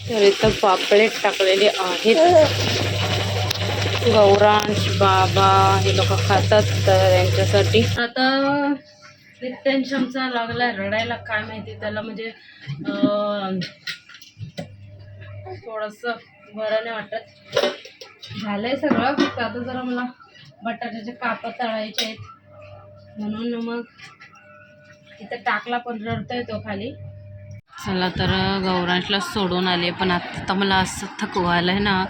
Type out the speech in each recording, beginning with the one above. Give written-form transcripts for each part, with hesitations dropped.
तर इथं पापलेट टाकलेले आहेत. गौरांश बाबा हे लोक खातात तर यांच्यासाठी. आता नित्यांश आमचा लागला रडायला, काय माहिती त्याला म्हणजे थोडस बरं नाही वाटत. झालंय सगळं, फक्त आता जरा मला बटाट्याचे काप तळायचे आहेत म्हणून मग इथं टाकला, पण रडतोय तो खाली. चला तर गौरांशला सोडून आले, पण आता मला असं थकवायला आहे ना,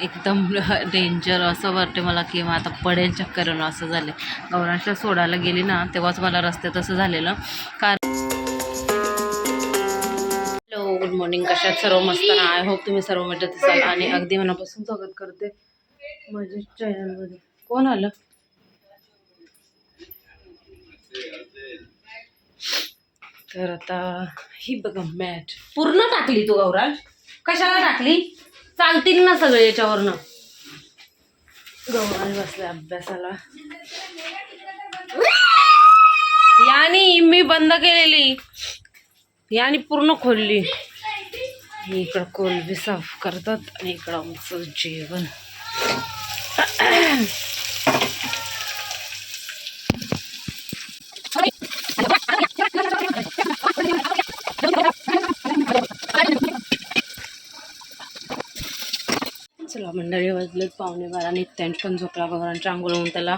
एकदम डेंजर असं वाटते मला की मग आता पडेल चक्कर असं झालं. गौरांशला सोडायला गेली ना तेव्हाच मला रस्त्यात असं झालेलं. कारण हॅलो, गुड मॉर्निंग, कशात सर्व मस्त ना. आय होप तुम्ही सर्व मजेत असाल आणि अगदी मनापासून स्वागत करते माझ्या चॅनलमध्ये. कोण आलं? तर आता ही बघा मॅट पूर्ण टाकली तू गौरांश, कशाला टाकली? चालतील ना सगळे याच्यावरनं. गौरांश बसले अभ्यासाला. यानी मी बंद केलेली, यानी पूर्ण खोलली. इकडं कोलबी साफ करतात आणि इकडं आमचं जेवण. चला मंडळी, वाजलेत 11:15. नित्यांश पण झोपला. गौरांच्या आंघोळ होऊन त्याला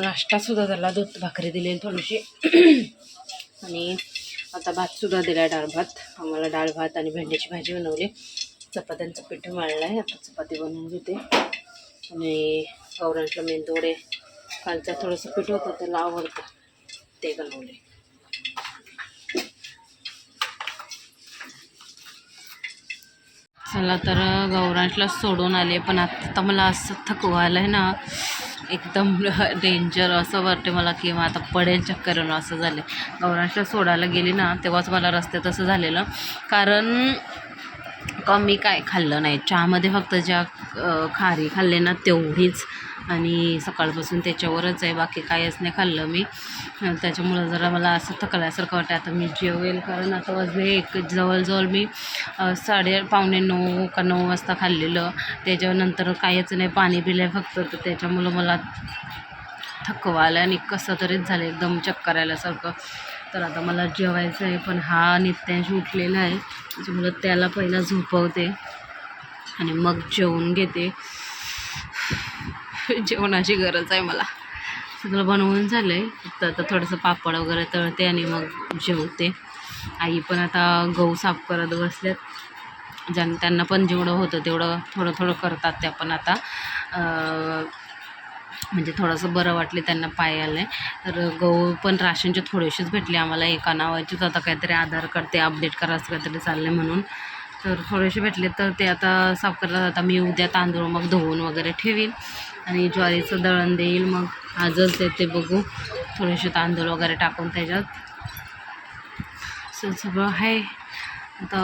नाश्ता सुद्धा झाला, दूध भाकरी दिली थोडीशी आणि आता भात सुद्धा दिला, डाळ भात. आम्हाला डाळ भात आणि भेंडीची भाजी बनवली. चपात्यांचं पीठ मळलं आहे, आता चपाती बनवून घेते. आणि गौरांशला मेंदवडे कालचं थोडंसं पीठ होतं, त्याला आवडतं ते बनवले. चला तर गौरांशला सोडून आले, पण आता मला असं थकवायला आहे ना, एकदम डेंजर असं वाटते मला की मग आता पडेल चक्कर असं झालं. गौरांशला सोडायला गेली ना तेव्हाच मला रस्त्यात असं झालेलं. कारण मी काय खाल्लं नाही, चहामध्ये फक्त ज्या खारी खाल्ले ना तेवढीच, आणि सकाळपासून त्याच्यावरच आहे, बाकी काहीच नाही खाल्लं मी. त्याच्यामुळं जरा मला असं थकल्यासारखं वाटतं. आता मी जेवेल, कारण आता वाजले एक, जवळजवळ मी 8:30 का 9 वाजता खाल्लेलं. त्याच्यानंतर काहीच नाही, पाणी पिलं फक्त. तर त्याच्यामुळं मला थकवायला आणि कसं तरीच झालं, एकदम चक्कर आल्यासारखं. तर आता मला जेवायचं आहे, पण हा नित्यांश उठलेला आहे, त्याच्यामुळं त्याला पहिला झोपवते आणि मग जेवून घेते. जेवणाची गरज आहे मला. सगळं बनवून झालं आहे, फक्त आता थोडंसं पापड वगैरे तळते आणि मग जेवते. आई पण आता गहू साफ करत बसल्यात. त्यांना पण जेवढं होतं तेवढं थोडं थोडं करतात त्या पण आता. म्हणजे थोडंसं बरं वाटले त्यांना, पाय आले. तर गहू पण राशनचे थोडेसेच भेटले आम्हाला, एका नावाचेच. आता काहीतरी आधार कार्ड ते अपडेट करायचं काहीतरी चाललं आहे म्हणून, तर थोडेसे भेटले. तर ते आता साफ करतात. आता मी उद्या तांदूळ मग धुवून वगैरे ठेवीन आणि ज्वारीचं दळण देईल. मग आजच ते बघू, थोडेसे तांदूळ वगैरे टाकून त्याच्यात. सगळं आहे. आता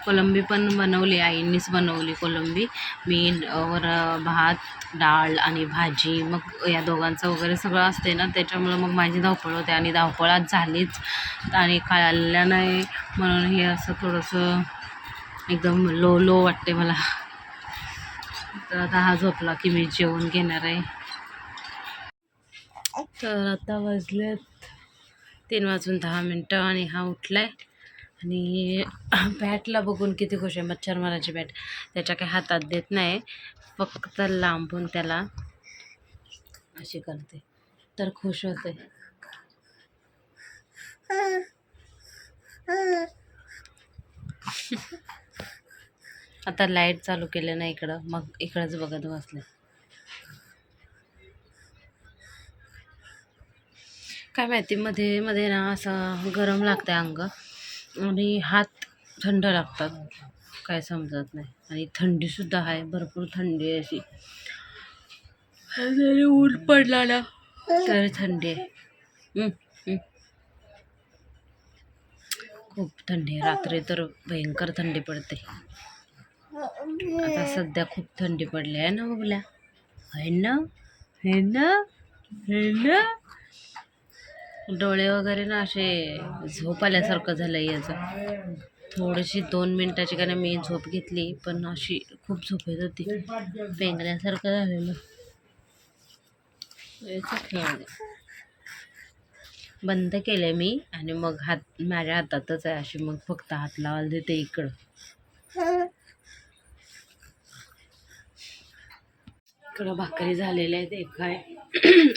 कोलंबी पण बनवली, आईंनीच बनवली कोलंबी. मी भात, डाळ आणि भाजी, मग या दोघांचं वगैरे सगळं असते ना, त्याच्यामुळं मग माझी धावपळ होते आणि धावपळ आज झालीच. आणि खाल्ल्या नाही म्हणून हे असं थोडंसं एकदम लो वाटते मला. तर आता हा झोपला की मी जेवण घेणार आहे. तर आता वाजलेत 3:10 आणि हा उठलाय आणि बॅटला बघून किती खुश आहे. मच्छरमाराची बॅट त्याच्या काही हातात देत नाही, फक्त लांबून त्याला अशी करते तर खुश होते. आता लाईट चालू केलं ना इकडं, मग इकडंच बघत बसले. काय माहिती, मध्ये मध्ये ना असं गरम लागतं अंग आणि हात थंड लागतात, काय समजत नाही. आणि थंडीसुद्धा आहे, भरपूर थंडी आहे अशी. जरी ऊन पडला ना तर थंडी आहे. खूप थंडी आहे. रात्री तर भयंकर थंडी पडते. आता सध्या खूप थंडी पडली आहे ना बघल्या, आहे ना, हे ना, हे ना. डोळे वगैरे ना असे झोप आल्यासारखं झालं याचं. थोडीशी 2 मिनिटाची का नाही मी झोप घेतली, पण अशी खूप झोप येत होती, पेंगण्यासारखं झालेलं. बंद केलं मी आणि मग माझ्या हातातच आहे अशी, मग फक्त हात लावायला देते इकडं. इकडं भाकरी झालेल्या आहेत एक काय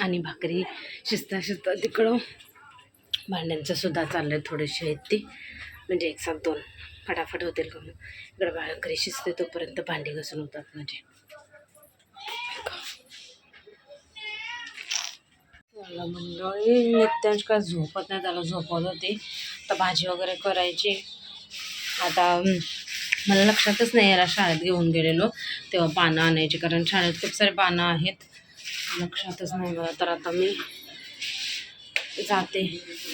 आणि भाकरी शिजता शिजता तिकडं भांड्यांचं सुद्धा चाललंय, थोडेसे आहेत ती, म्हणजे एक साथ 2 फटाफट होतील का. इकडं भाकरी शिजते तोपर्यंत भांडी घासून होतात माझे. मंडळी नित्यांश काय झोपत नाही, त्याला झोपवत होते. आता भाजी वगैरे करायची. आता मला लक्षातच नाही, याला शाळेत घेऊन गेलेलो तेव्हा पानं आणायची, कारण शाळेत खूप सारे पानं आहेत, लक्षातच नाही मला. तर आता मी जाते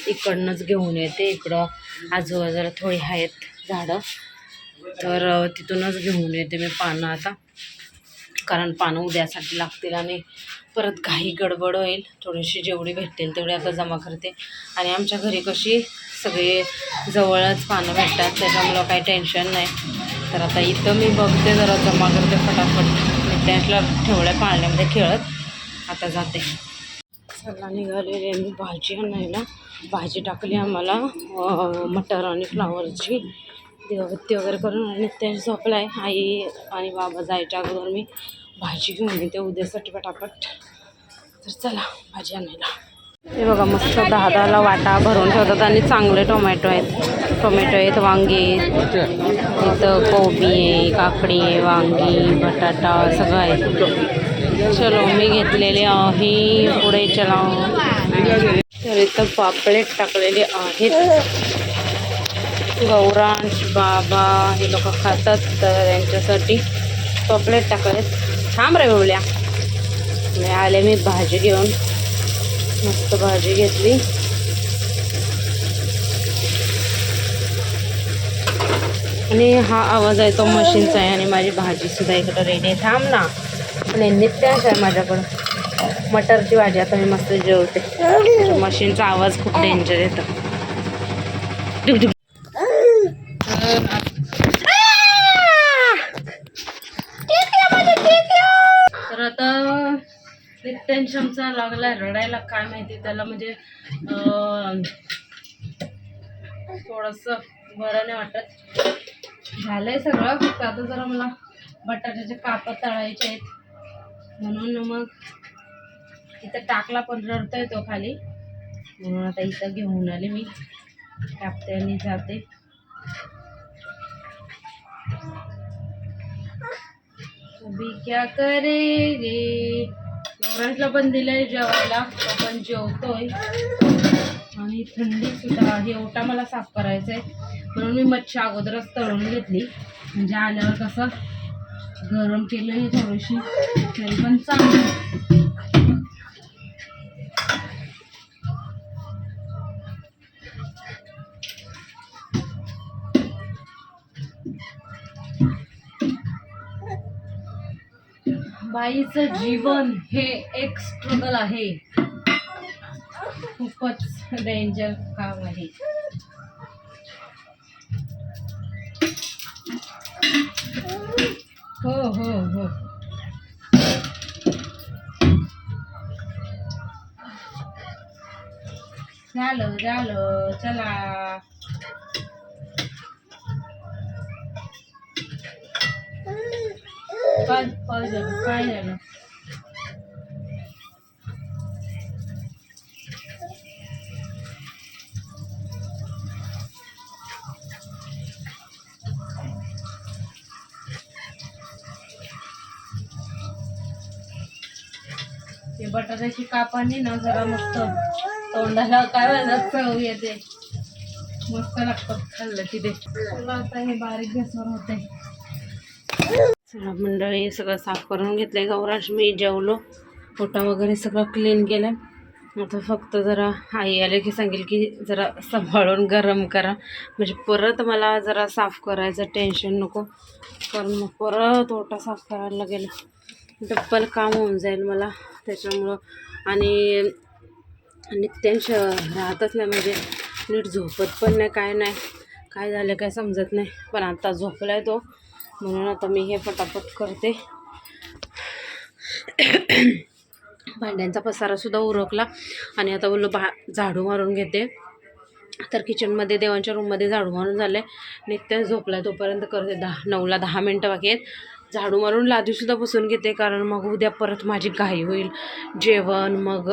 इकडनंच घेऊन येते. इकडं आजूबाजूला थोडी आहेत झाडं, तर तिथूनच घेऊन येते मी पानं आता, कारण पानं उद्यासाठी लागतील आणि परत घाई गडबड होईल. थोडीशी जेवढी भेटतील तेवढी आता जमा करते. आणि आमच्या घरी कशी सगळे जवळच पानं भेटतात, त्याच्यामुळं काही टेन्शन नाही. तर आता इथं मी बघते, जरा जमा करते फटाफट. नित्यांशला ठेवल्या पाळण्यामध्ये खेळत. आता जाते. चला निघालेली मी भाजी आणायला. भाजी टाकली आम्हाला मटर आणि फ्लावरची. दिवाबत्ती वगैरे करून नित्यांश झोपला आहे. आई आणि बाबा जायच्या अगोदर मी भाजी घेऊन येते उद्यासाठी पटापट. तर चला भाजी आणायला. हे बघा मस्त 10-10ला वाटा भरून ठेवतात आणि चांगले टोमॅटो आहेत, वांगी इथं, कोबी आहे, काकडी आहे, वांगी, बटाटा सगळं आहे. चलो मी घेतलेले आहे, पुढे चला. तर इथं पापलेट टाकलेले आहेत. गौरांश बाबा हे लोक खातात, तर त्यांच्यासाठी पापलेट टाकलेत. थांब रे बोलल्या. मी आले मी भाजी घेऊन, मस्त भाजी घेतली. आणि हा आवाज आहे तो मशीनचा आहे आणि माझी भाजी सुद्धा इकडं रेडी आहे. थांब ना, आणि नित्यांश आहे माझ्याकडं मटरची भाजी. आता मी मस्त जेवते. मशीनचा आवाज खूप डेंजर येतो. तर आता नित्यांश आमचा लागला रडायला, काय माहिती त्याला, म्हणजे थोडंसं बरं नाही वाटत. झालंय सगळं, फक्त आता जरा मला बटाट्याचे काप तळायचे आहेत, म्हणून मग इथं टाकला पण रडतोय तो खाली, म्हणून आता इथं घेऊन आले मी. टाकते आणि जाते. अभी क्या करेगे. गौरांशला पण दिलंय जेवायला, तो पण जेवतोय. आणि थंडी सुद्धा आहे. ओटा मला साफ करायचा आहे, म्हणून मी मच्छी अगोदरच तळून घेतली, म्हणजे आल्यावर कसं गरम केलं थोडीशी तरी पण चांगलं. बाईचं जीवन हे एक स्ट्रगल आहे, खूपच डेंजर काम आहे. हो हो हो. झालं चला. काय झालं? ते बटाट्याची कापाने ना जरा मस्त तोंडाला काय व्हायला चव येते, मस्त लागतात खाल्लं की ते. आता हे बारीक गॅसवर होते. चला मंडळी सगळं साफ करून घेतलंय. गौरांश मी जेवलो, पोटा वगैरे सगळं क्लीन केलं. आता फक्त जरा आई आले की सांगेल की जरा सांभाळून गरम करा, म्हणजे परत मला जरा साफ करायचं टेन्शन नको, कारण मग परत ओटा साफ करायला गेलं डब्बल काम होऊन जाईल मला त्याच्यामुळं. आणि नित्यांश राहतच नाही, म्हणजे नीट झोपत पण नाही, काय नाही. काय झालं काय समजत नाही, पण आता झोपलाय तो, म्हणून आता मी हे पटापट करते. भांड्यांचा पसारासुद्धा उरकला आणि आता बोललो झाडू मारून घेते. तर किचनमध्ये देवांच्या रूममध्ये झाडू मारून झालं आहे. नित्य झोपला तोपर्यंत करते. 9ला 10 मिनटं बाकी आहेत. झाडू मारून लादीसुद्धा पुसून घेते, कारण मग उद्या परत माझी घाई होईल. जेवण मग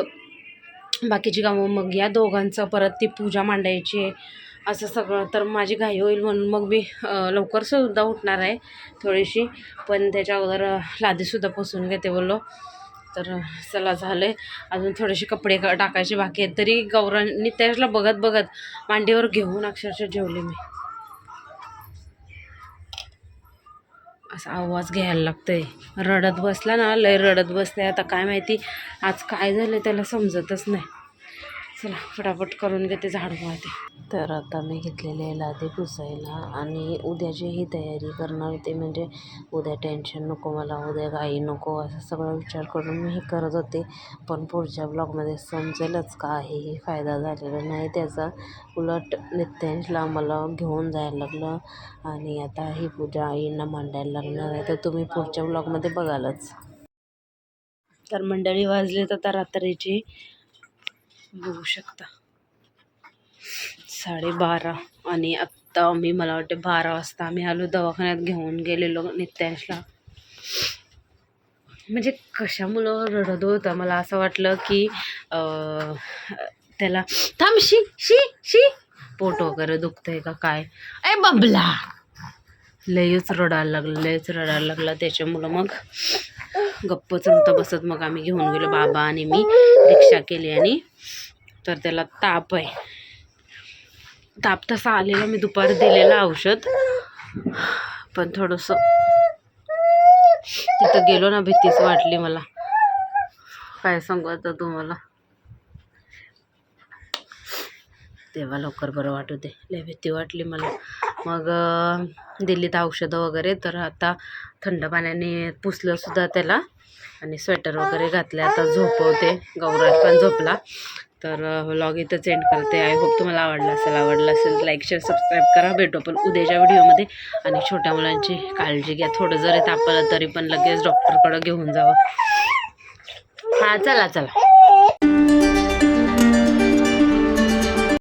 बाकीची कामं, मग या दोघांचं परत ती पूजा मांडायची आहे, असं सगळं. तर माझी घाई होईल म्हणून मग मी लवकरसुद्धा उठणार आहे थोडीशी, पण त्याच्या अगोदर लादीसुद्धा पुसून घेते बोललो. तर चला झालं आहे. अजून थोडेसे कपडे टाकायचे बाकी आहेत. तरी गौरांनी त्याला बघत बघत मांडीवर घेऊन अक्षरशः जेवले मी. असा आवाज घ्यायला लागतोय. रडत बसला ना, लय रडत बसते. आता काय माहिती आज काय झालं त्याला समजतच नाही. चला फटाफट करून घेते, झाडू मारते. तर आता मी घेतलेले लादे पुसायला आणि उद्याची ही तयारी करणार होते. म्हणजे उद्या टेन्शन नको मला, उद्या घाई नको, असं सगळं विचार करून मी हे करत होते. पण पुढच्या ब्लॉगमध्ये समजेलच काहीही फायदा झालेला नाही त्याचा. उलट नित्यांशला मला घेऊन जायला लागलं आणि आता ही पूजा आईंना मांडायला लागणार आहे. तर तुम्ही पुढच्या ब्लॉगमध्ये बघालच. तर मंडळी वाजले तर रात्रीची बघू शकता 12:30 आणि आत्ता मला वाटते 12 वाजता आम्ही आलो. दवाखान्यात घेऊन गेलेलो नित्यांशला. म्हणजे कशामुळं रडत होता, मला असं वाटलं की त्याला थांब शी शी शी पोट वगैरे दुखतंय का काय. ए बबला, लयच रडायला लागला त्याच्यामुळं मग गप्पच नव्हता बसत. मग आम्ही घेऊन गेलो, बाबा आणि मी रिक्षा केली. आणि तर त्याला ताप आहे. ताप तसा आलेला, मी दुपारी दिलेलं औषध, पण थोडंसं तिथं गेलो ना भीतीच वाटली मला. काय सांगू आता तुम्हाला, तेव्हा लवकर बरं वाटू दे, लय भीती वाटली मला. मग दिल्लीत औषधं वगैरे. तर आता थंड पाण्याने पुसलंसुद्धा त्याला आणि स्वेटर वगैरे घातले. आता झोपवते. गौराज पण झोपला. तर व्लॉग इथंच एंड करते. आय होप तुम्हाला आवडला असेल लाईक शेअर सबस्क्राईब करा. भेटू पण उद्याच्या व्हिडिओमध्ये. आणि छोट्या मुलांची काळजी घ्या. थोडं जरी तापलं तरी पण लगेच डॉक्टरकडं घेऊन जावं. हां चला.